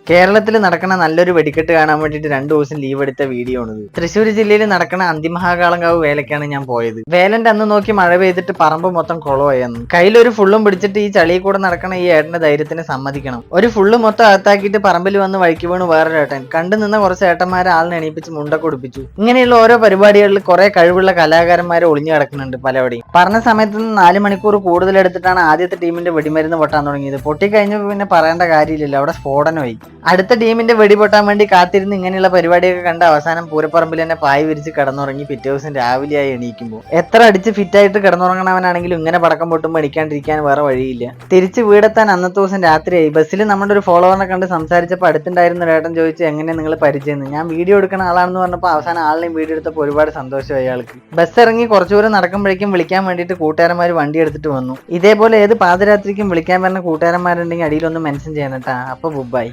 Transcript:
കേരളത്തിൽ നടക്കുന്ന നല്ലൊരു വെടിക്കെട്ട് കാണാൻ വേണ്ടിയിട്ട് 2 ദിവസം ലീവ് എടുത്ത വീഡിയോ ആണിത്. തൃശ്ശൂർ ജില്ലയിൽ നടക്കുന്ന അന്തിമഹാകാളങ്കാവ് വേലക്കാണ് ഞാൻ പോയത്. വേലന്റെ അന്ന് നോക്കി മഴ പെയ്തിട്ട് പറമ്പ് മൊത്തം കുളമായെന്ന്. കയ്യിലൊരു ഫുള്ളും പിടിച്ചിട്ട് ഈ ചളിയിൽ കൂടെ നടക്കണ ഈ ഏട്ടന്റെ ധൈര്യത്തിന് സമ്മതിക്കണം. ഒരു ഫുള്ള് മൊത്തം അകത്താക്കിയിട്ട് പറമ്പിൽ വന്ന് വഴിക്ക് വീണ് വേറൊരു ഏട്ടൻ കണ്ടു നിന്ന കുറച്ച് ഏട്ടന്മാരെ ആളിനെ എണീപ്പിച്ച് മുണ്ടൊക്കെ ഉടുപ്പിച്ചു. ഇങ്ങനെയുള്ള ഓരോ പരിപാടികളിൽ കുറെ കഴിവുള്ള കലാകാരന്മാരെ ഒളിഞ്ഞു കിടക്കുന്നുണ്ട് പലവിടെയും. പറഞ്ഞ സമയത്ത് നിന്ന് 4 മണിക്കൂർ കൂടുതൽ എടുത്തിട്ടാണ് ആദ്യത്തെ ടീമിന്റെ വെടിമരുന്ന് പൊട്ടാൻ തുടങ്ങിയത്. പൊട്ടിക്കഴിഞ്ഞപ്പോൾ പിന്നെ പറയേണ്ട കാര്യമില്ലല്ലോ, അവിടെ സ്ഫോടനമായി. അടുത്ത ടീമിന്റെ വെടി പൊട്ടാൻ വേണ്ടി കാത്തിരുന്ന് ഇങ്ങനെയുള്ള പരിപാടിയൊക്കെ കണ്ട അവസാനം പൂരപ്പറമ്പിൽ തന്നെ പായ് വിരിച്ച് കിടന്നുറങ്ങി പിറ്റേ ദിവസം രാവിലെയായി എണീക്കുമ്പോൾ എത്ര അടിച്ച് ഫിറ്റായിട്ട് കിടന്നുറങ്ങണവനാണെങ്കിലും ഇങ്ങനെ പടക്കം പൊട്ടുമ്പോൾ അടിക്കാണ്ടിരിക്കാൻ വേറെ വഴിയില്ല. തിരിച്ച് വീടെത്താൻ അന്നത്തെ ദിവസം രാത്രിയായി. ബസ്സിൽ നമ്മുടെ ഒരു ഫോളോവറിനെ കണ്ട് സംസാരിച്ചപ്പോൾ അടുത്തുണ്ടായിരുന്ന ഏട്ടൻ ചോദിച്ചു എങ്ങനെ നിങ്ങൾ പരിചയം. ഞാൻ വീഡിയോ എടുക്കുന്ന ആളാണെന്ന് പറഞ്ഞപ്പോൾ അവസാനം ആളിനെയും വീഡിയോ എടുത്തപ്പോൾ ഒരുപാട് സന്തോഷമായി അയാൾക്ക്. ബസ് ഇറങ്ങി കുറച്ചു ദൂരം നടക്കുമ്പോഴേക്കും വിളിക്കാൻ വേണ്ടിയിട്ട് കൂട്ടുകാരന്മാർ വണ്ടി എടുത്തിട്ട് വന്നു. ഇതേപോലെ ഏത് പാതിരാത്രിക്കും വിളിക്കാൻ വരുന്ന കൂട്ടുകാരന്മാരുണ്ടെങ്കിൽ അടിയിലൊന്ന് മെൻഷൻ ചെയ്യണം കേട്ടാ. അപ്പോൾ ബുബായി.